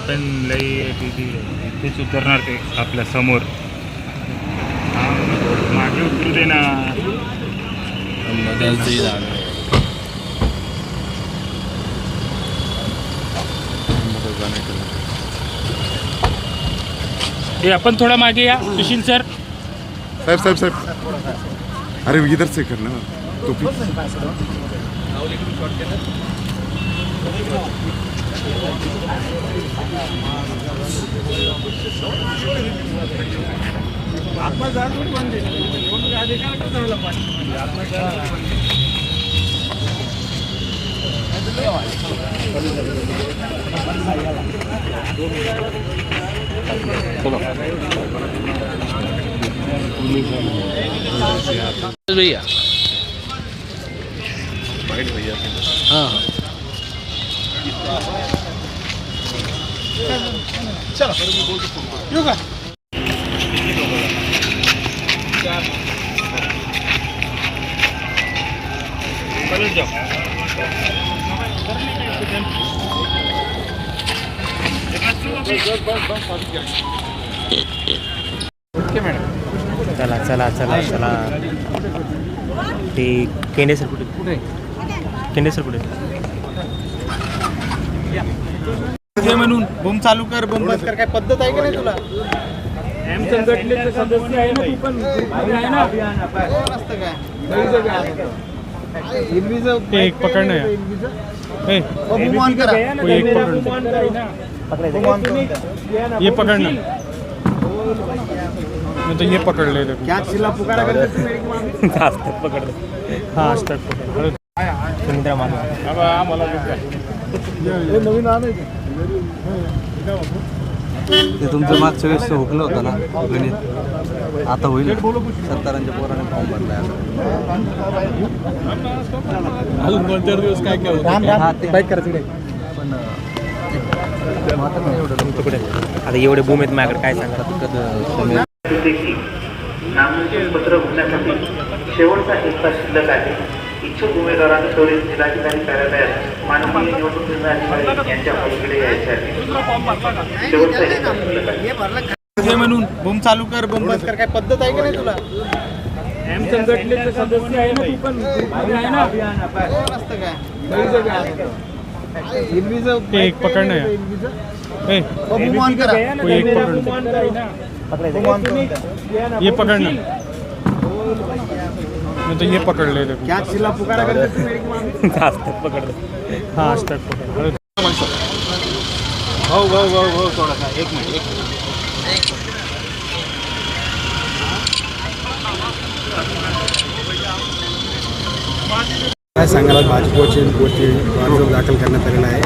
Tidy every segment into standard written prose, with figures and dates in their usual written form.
आपण लई इथेच उतरणार ते आपल्या समोर. मागे उतरू दे ना. हे आपण थोडा मागे या सुशील सर. साहेब साहेब साहेब, अरे इधर से करना तो भैया हाँ चलो चला चला चला चला. ते केंडे सर कुठे? केंडे सर कुठे? म्हणून बम चालू कर, बम बंद कर, काय पद्धत आहे का नाही तुला? एम संघटनेचे सदस्य आहे ना तू पण. आहे ना ते एक पकडणं आहे. ये पकडणं तो ये पकड़ ले. क्या चिल्ला पुकारा करते पकडलं. हाँ आज तक पकड़. सुमित्रा मान नवीन आले ते तुमचं मागच्या वेळेस हुकलं होतं ना गणित, आता होईल. सत्तारांच्या पोराने फॉर्म भरलाय. अजून 2-4 दिवस काय काय होतं बाईक करायचं पण आता नाही एवढं तुमचं कुठे आता एवढे भूमी आहेत माझ्याकडे, काय सांगा. नामनिर्देशन पत्र भरण्यासाठी शेवटचा एक तास शिल्लक आहे. इच्छुक उमेदवारांनी त्वरित जिल्हाधिकारी कार्यालयात माननीय निवडणूक अधिकारी यांच्या पलीकडे यायचे आहे. शेवटचा एक तास शिल्लक आहे. म्हणून बम चालू कर, बम बंद कर, काय पद्धत आहे का नाही तुला? एम संघटनेचे सदस्य आहे ना तू पण. आहे ना ते एक पकडणं आहे. ये पकड़ना तो ये पकड़ ले. क्या चिल्ला पुकारा करते पकडलं. हाँ आज तक पकड़. हो थोडासा. एक मिनिट. काय सांगायला भाजपची अर्ज दाखल करण्यात आलेला आहे.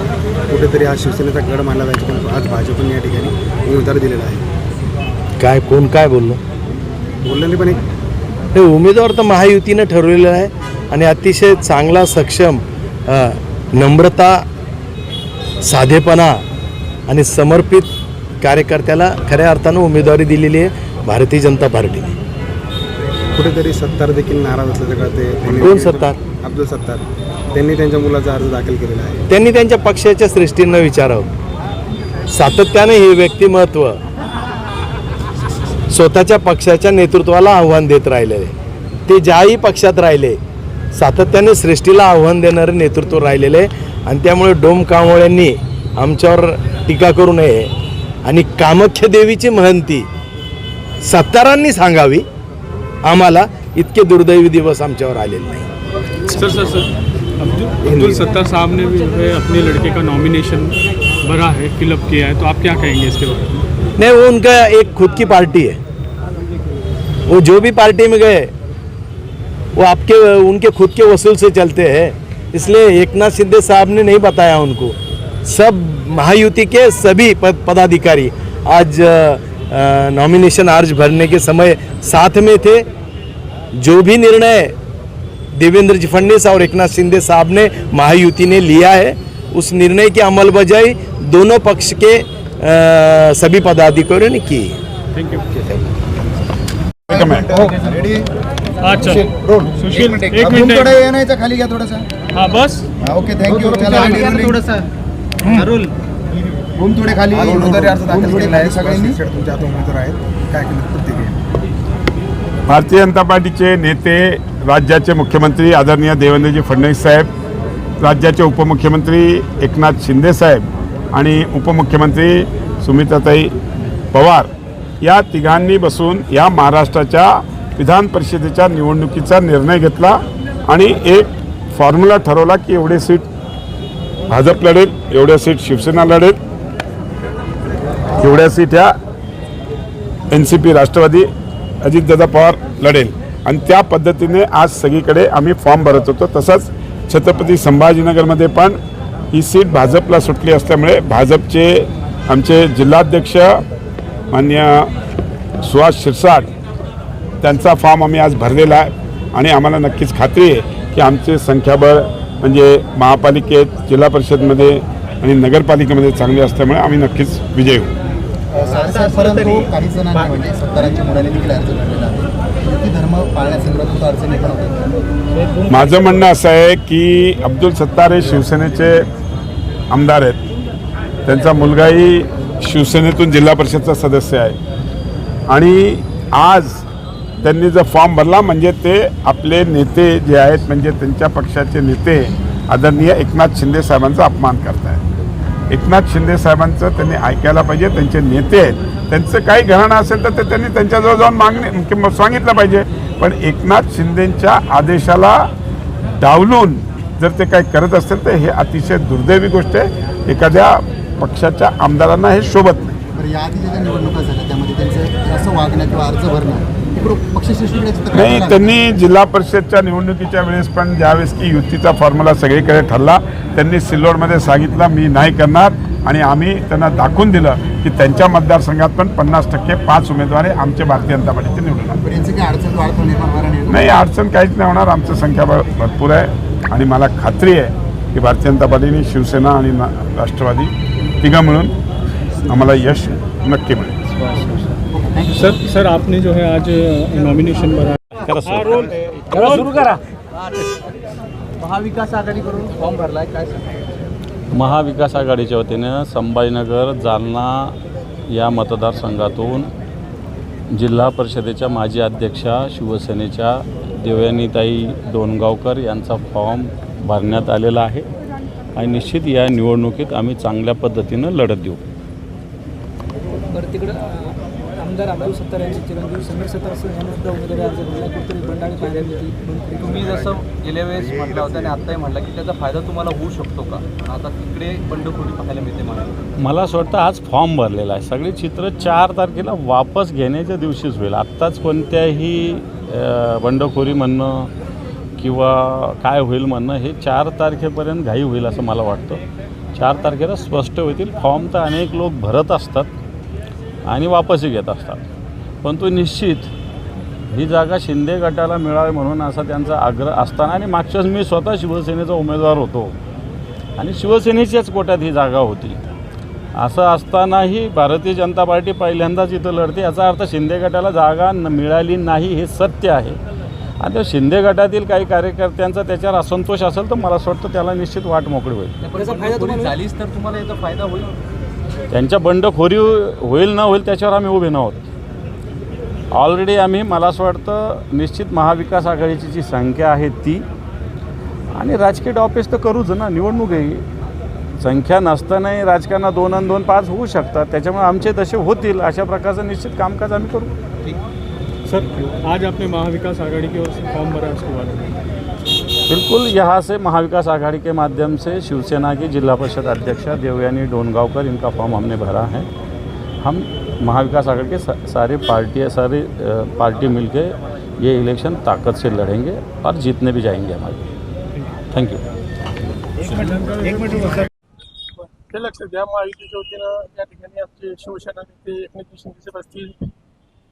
कुठेतरी आज शिवसेनेचा गड मानला जायचा, पण आज भाजपने या ठिकाणी उमेदवार दिलेला आहे. काय कोण काय बोललो? बोललेले पण एक हे उमेदवार तर महायुतीनं ठरवलेलं आहे आणि अतिशय चांगला, सक्षम, नम्रता, साधेपणा आणि समर्पित कार्यकर्त्याला खऱ्या अर्थानं उमेदवारी दिलेली आहे भारतीय जनता पार्टीने. कुठेतरी सत्तार देखील नाराज असल्याचं कळते. कोण सत्तार? अब्दुल सत्तार. त्यांनी त्यांच्या मुलाचा अर्ज दाखल केलेला आहे. त्यांनी त्यांच्या पक्षाच्या श्रेष्ठींना विचारावं. सातत्याने हे व्यक्तिमत्व स्वतःच्या पक्षाच्या नेतृत्वाला आव्हान देत राहिलेले. ते ज्याही पक्षात राहिले सातत्याने श्रेष्ठीला आव्हान देणारे नेतृत्व राहिलेले आणि त्यामुळे डोमकांवळ्यांनी आमच्यावर टीका करू नये आणि कामाख्या देवीची महंती सत्तारांनी सांगावी. आम्हाला इतके दुर्दैवी दिवस आमच्यावर आलेले नाही. सर अब्दुल सत्तार साहब ने भी अपने लड़के का नॉमिनेशन भरा है, फिलअप किया है, तो आप क्या कहेंगे इसके बारे में? नहीं, वो उनका एक खुद की पार्टी है. वो जो भी पार्टी में गए वो उनके खुद के वसूल से चलते हैं. इसलिए एकनाथ शिंदे साहब ने नहीं बताया उनको. सब महायुति के सभी पदाधिकारी आज नॉमिनेशन अर्ज भरने के समय साथ में थे. जो भी निर्णय देवेंद्र जी फडणवीस और एकनाथ शिंदे साहब ने महायुति ने लिया है उस निर्णय की अमलबजाई दोनों पक्ष के सभी पदाधिकारियों ने की. Thank you. अच्छा सुशील एक मिनिट मिनट येण्याचा खाली घ्या थोडासा. हाँ बस ओके थँक्यू. थोडासा थोडे खाली उमेदवारी अर्ज दाखल केला आहे सगळ्यांनी तुमच्या आता उमेदवार आहेत काय केलं प्रतिक्रिया? भारतीय जनता पार्टीचे नेते, राज्याचे मुख्यमंत्री आदरणीय देवेंद्रजी फडणवीस साहेब, राज्याचे उपमुख्यमंत्री एकनाथ शिंदे साहेब आणि उपमुख्यमंत्री सुमित्राताई पवार या तिघांनी बसून या महाराष्ट्राच्या विधान परिषदेच्या निवडणुकीचा निर्णय घेतला आणि एक फॉर्म्युला ठरवला की एवढे सीट भाजप लढेल, एवढ्या सीट शिवसेना लढेल, एवढ्या सीट ह्या NCP राष्ट्रवादी अजितदादा पवार लढेल आणि त्या पद्धतीने आज सगळीकडे आम्ही फॉर्म भरत होतो. तसंच छत्रपती संभाजीनगरमध्ये पण ही सीट भाजपला सुटली असल्यामुळे भाजपचे आमचे जिल्हाध्यक्ष माननीय सुहास शिरसाट त्यांचा फॉर्म आम्ही आज भरलेला आहे आणि आम्हाला नक्कीच खात्री आहे की आमचे संख्याबळ म्हणजे महापालिकेत, जिल्हा परिषदमध्ये आणि नगरपालिकेमध्ये चांगले असल्यामुळे आम्ही नक्कीच विजयी होऊ. परंतु काही जणांनी म्हणजे सत्तारांच्या मुलाने देखील अर्ज भरलेला आहे. युती धर्म पाळण्यासंदर्भात अडचणी पण होतात. माझं म्हणणं असं आहे की अब्दुल सत्तार हे शिवसेनेचे आमदार आहेत. त्यांचा मुलगाही शिवसेनेतून जिल्हा परिषदचा सदस्य आहे आणि आज त्यांनी जर फॉर्म भरला म्हणजे ते आपले नेते जे आहेत म्हणजे त्यांच्या पक्षाचे नेते आदरणीय एकनाथ शिंदे साहेबांचा अपमान करत आहेत. एकनाथ शिंदे साहेबांचं त्यांनी ऐकायला पाहिजे. त्यांचे नेते आहेत, त्यांचं काही घराणं असेल तर ते त्यांनी त्यांच्याजवळ जाऊन सांगितलं पाहिजे. पण एकनाथ शिंदेंच्या आदेशाला डावलून जर ते काही करत असतील तर हे अतिशय दुर्दैवी गोष्ट आहे. एखाद्या पक्षाच्या आमदारांना हे शोभत नाही. बरं, याआधी ज्या निवडणुका झाल्या त्यामध्ये त्यांचं असं वागणं किंवा अर्ज भरणं नाही, त्यांनी जिल्हा परिषदच्या निवडणुकीच्या वेळेस पण ज्यावेळेस की युतीचा फॉर्म्युला सगळीकडे ठरला त्यांनी सिल्लोडमध्ये सांगितलं मी नाही करणार आणि आम्ही त्यांना दाखवून दिलं की त्यांच्या मतदारसंघात पण 50% 5 उमेदवार आमचे भारतीय जनता पार्टीचे निवडून आले. नाही, अडचण काहीच नाही होणार. आमचं संख्याबळ भरपूर आहे आणि मला खात्री आहे की भारतीय जनता पार्टीने शिवसेना आणि राष्ट्रवादी तिघं मिळून आम्हाला यश नक्की मिळेल. सर आपने जो है आज नॉमिनेशन भरा. सुरू करा. महाविकास आघाडीकडून फॉर्म भरलाय, काय महाविकास आघाडीच्या वतीनं संभाजीनगर जालना या मतदारसंघातून जिल्हा परिषदेच्या माजी अध्यक्षा शिवसेनेच्या देवयानीताई डोणगावकर यांचा फॉर्म भरण्यात आलेला आहे आणि निश्चित या निवडणुकीत आम्ही चांगल्या पद्धतीनं लढत देऊ. आमदार अब्दुल सत्तार यांचे चिरंजीव समीर सत्तार यांनी सुद्धा उमेदवारी अर्ज भरला. कुठेतरी बंडाळी पाहायला मिळते. तुम्ही जसं गेल्या वेळेस म्हटलं होतं आणि आत्ताही म्हटलं की त्याचा फायदा तुम्हाला होऊ शकतो का? आता तिकडे बंडखोरी पाहायला मिळते मला असं वाटतं आज फॉर्म भरलेला आहे. सगळे चित्र 4 तारखेला वापस घेण्याच्या दिवशीच होईल. आत्ताच कोणत्याही बंडखोरी म्हणणं किंवा काय होईल म्हणणं हे 4 तारखेपर्यंत घाई होईल असं मला वाटतं. 4 तारखेला स्पष्ट होतील. फॉर्म तर अनेक लोक भरत असतात आणि वापसही घेत असतात, परंतु निश्चित ही जागा शिंदे गटाला मिळावी म्हणून असा त्यांचा आग्रह असताना आणि मागच्याच मी स्वतः शिवसेनेचा उमेदवार होतो आणि शिवसेनेच्याच कोट्यात ही जागा होती. असं असतानाही भारतीय जनता पार्टी पहिल्यांदाच इथं लढते. याचा अर्थ शिंदे गटाला जागा मिळाली नाही हे सत्य आहे आणि त्या शिंदे गटातील काही कार्यकर्त्यांचा त्याच्यावर असंतोष असेल तर मला असं वाटतं त्याला निश्चित वाट मोकळी होईल. झालीच तर तुम्हाला याचा फायदा होईल. त्यांच्या बंडखोरी होईल न होईल त्याच्यावर आम्ही उभे नव्हत. ऑलरेडी आम्ही मला असं वाटतं निश्चित महाविकास आघाडीची जी संख्या आहे ती आणि राजकीय ऑफिस तर करूच ना. निवडणूक आहे, संख्या नसतानाही राजकारणात 2 आणि 2 5 होऊ शकतात. त्याच्यामुळे आमचे तसे होतील अशा प्रकारचं निश्चित कामकाज आम्ही करू. सर आज आपने महाविकास आघाड़ी की ओर से फॉर्म भरा, उसके बाद बिल्कुल यहाँ से महाविकास आघाड़ी के माध्यम से शिवसेना की जिला परिषद अध्यक्षा देवयानी डोणगावकर इनका फॉर्म हमने भरा है. हम महाविकास आघाड़ी के सारी पार्टी मिलके ये इलेक्शन ताकत से लड़ेंगे और जीतने भी जाएंगे हमारे. Thank you. हे लक्षात घ्या, महायुतीच्या वतीनं या ठिकाणी आमचे शिवसेना नेते एकनाथ शिंदे साहेब असतील,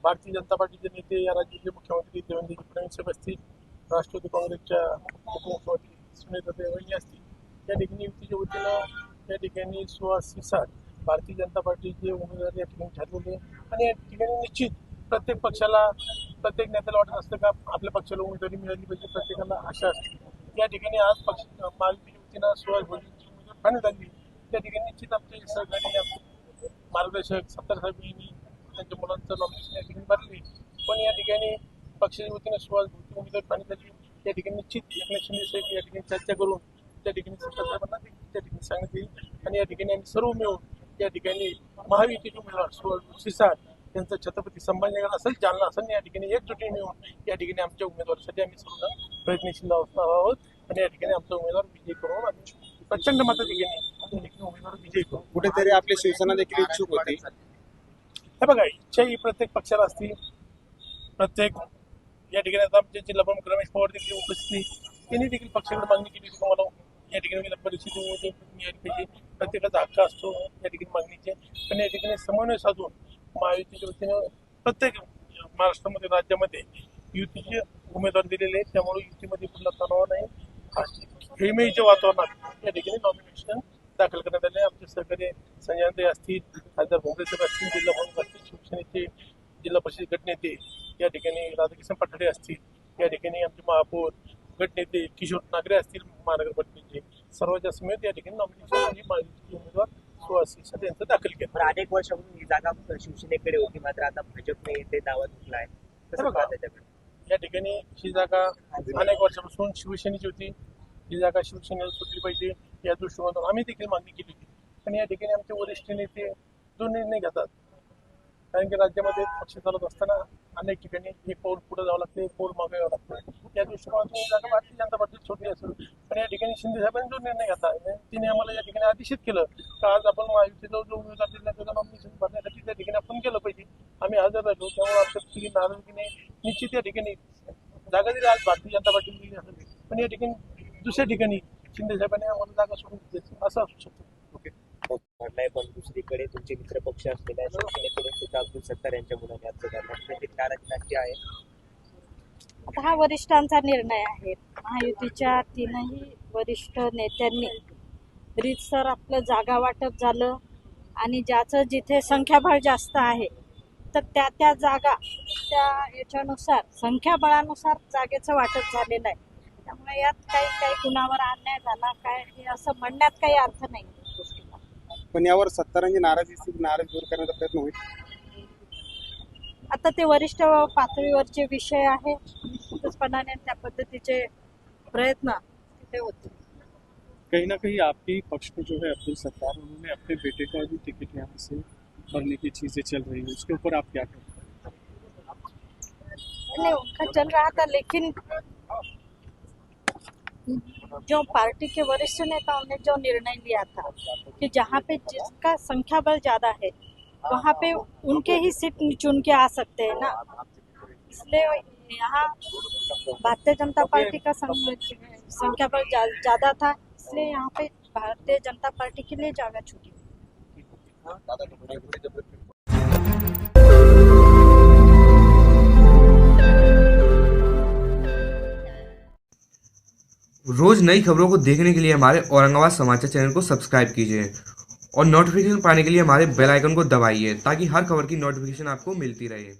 भारतीय जनता पार्टीचे नेते या राज्याचे मुख्यमंत्री देवेंद्र फडणवीस साहेब असतील, राष्ट्रवादी काँग्रेसच्या उपमुख्यमंत्री सुमित्राताई वहिनी असतील. या ठिकाणी युतीच्या वतीनं या ठिकाणी सुहास शिरसाट भारतीय जनता पार्टीचे उमेदवार या ठिकाणी ठरलेले आणि या ठिकाणी निश्चित प्रत्येक पक्षाला प्रत्येक नेत्याला वाटत असतं का आपल्या पक्षाला उमेदवारी मिळाली पाहिजे, प्रत्येकाला आशा असते. या ठिकाणी आज महायुतीच्या वतीनं सुहास भोईंची उमेदवार फायनल झाली त्या ठिकाणी निश्चित आमचे सहकारी आमचे मार्गदर्शक सत्तार साहेबांनी त्यांच्या मुलांचं नॉमिनेशन या ठिकाणी भरले. पण या ठिकाणी पक्षाच्या वतीने सुहास भोसले उमेदवार पाणी झाली. या ठिकाणी निश्चित एकनाथ शिंदे साहेब या ठिकाणी चर्चा करून त्या ठिकाणी सत्तार साहेबांना त्या ठिकाणी सांगण्यात येईल आणि या ठिकाणी आम्ही सर्व मिळून या ठिकाणी महायुतीचे उमेदवार सुहास भोसले साहेब त्यांचं छत्रपती संभाजीनगर असेल, जालना असेल, या ठिकाणी एकजुटीने मिळून या ठिकाणी आमच्या उमेदवारासाठी आम्ही सर्व प्रयत्नशील आहोत आणि या ठिकाणी आमचा उमेदवार विजय करून आम्ही प्रचंड मताधिक्याने या ठिकाणी उमेदवार विजय करू. कुठेतरी आपली शिवसेना देखील इच्छुक होती. हे बघा, इच्छा ही प्रत्येक पक्षाला असते. प्रत्येक या ठिकाणी आता आमचे जिल्हा प्रमुख रमेश पवार देखील उपस्थित त्यांनी देखील पक्षाकडे मागणी केली की मला या ठिकाणी विधान परिस्थिती मिळाली पाहिजे. प्रत्येकाचा हक्क असतो या ठिकाणी मागणीचे. पण या ठिकाणी समन्वय साधून महायुतीच्या वतीनं प्रत्येक महाराष्ट्रामध्ये राज्यामध्ये युतीचे उमेदवार दिलेले आहेत. त्यामुळे युतीमध्ये कुठला तणाव नाही. खेळमेळीच्या वातावरणात या ठिकाणी नॉमिनेशन दाखल करण्यात आले. आमचे सहकारी संजय असतील, खासदार भोंगरे साहेब असतील, जिल्हा प्रमुख असतील, शिवसेनेचे जिल्हा परिषद गटनेते या ठिकाणी राधाकिशन पठाडे असतील, या ठिकाणी आमचे महापौर गटनेते किशोर नागरे असतील, महानगरपालिकेचे सर्व जास्त मिळत या ठिकाणी नॉमिनेशन आणि महायुतीचे उमेदवार सुहास साहेब यांचं दाखल केलं. अनेक वर्षापासून ही जागा शिवसेनेकडे होती, मात्र आता भाजपने ते दावा धुतला आहे. या ठिकाणी ही जागा अनेक वर्षापासून शिवसेनेची होती. ही जागा शिवसेनेला सुटली पाहिजे या दृष्टिकोनातून आम्ही देखील मागणी केली होती. पण या ठिकाणी आमचे वरिष्ठ नेते जो निर्णय घेतात, कारण की राज्यामध्ये पक्ष चालत असताना अनेक ठिकाणी एक पाऊल पुढे जावं लागते, एक पाऊल मागे यावं लागतं. या दृष्टिकोनातून ही जागा भारतीय जनता पार्टी छोटी असेल. पण या ठिकाणी शिंदे साहेबांनी जो निर्णय घेतला तिने आम्हाला या ठिकाणी आदेशित केलं की आज आपण महायुतीचा जो उमेदवार दिला त्याचं नॉमिनेशन भरण्यासाठी त्या ठिकाणी आपण केलं पाहिजे. आम्ही हजर राहिलो. त्यामुळे आमच्या नाराजगीने निश्चित या ठिकाणी जागा दिली आज भारतीय जनता पार्टी दिली असेल. पण या ठिकाणी दुसऱ्या ठिकाणी शिंदे साहेबांनी आम्हाला जागा सोडून द्यायची असं असू शकतं. म्हटलंय, पण दुसरीकडे तुमचे मित्र पक्ष असलेल्या शिवसेनेकडे सुद्धा अब्दुल सत्तार यांच्या मुलाने अर्ज करण्यात नाराजी आहे. आता हा वरिष्ठांचा निर्णय आहे. महायुतीच्या तीनही वरिष्ठ नेत्यांनी रीतसर आपलं जागा वाटप झालं आणि ज्याचं जिथे संख्याबळ जास्त आहे तर त्या जागा त्या याच्यानुसार संख्याबळानुसार जागेचं वाटप झालेलं आहे. त्यामुळे यात काही कुणावर अन्याय झाला काय हे असं म्हणण्यात काही अर्थ नाही. पण यावर सत्तारांची नाराजी दूर करण्याचा प्रयत्न होईल. आता ते वरिष्ठ पातळीवरचे विषय आहे. निश्चितपणाने त्या पद्धतीचे प्रयत्न तिथे होते. कहीं ना कहीं आपके पक्ष में जो है अब्दुल सत्तार, उन्होंने अपने बेटे का भी टिकट यहाँ से भरने की चीजें चल रही है, उसके ऊपर आप क्या कहें? नहीं, उनका चल रहा था, लेकिन जो पार्टी के वरिष्ठ नेताओं ने जो निर्णय लिया था कि जहाँ पे जिसका संख्या बल ज्यादा है वहाँ पे उनके ही सीट चुन के आ सकते हैं ना. इसलिए यहाँ भारतीय जनता पार्टी का संख्या बल ज्यादा था, इसलिए यहाँ पे भारतीय जनता पार्टी के लिए जगह छूटी. रोज नई खबरों को देखने के लिए हमारे औरंगाबाद समाचार चैनल को सब्सक्राइब कीजिए और नोटिफिकेशन पाने के लिए हमारे बेल आइकन को दबाइए ताकि हर खबर की नोटिफिकेशन आपको मिलती रहे.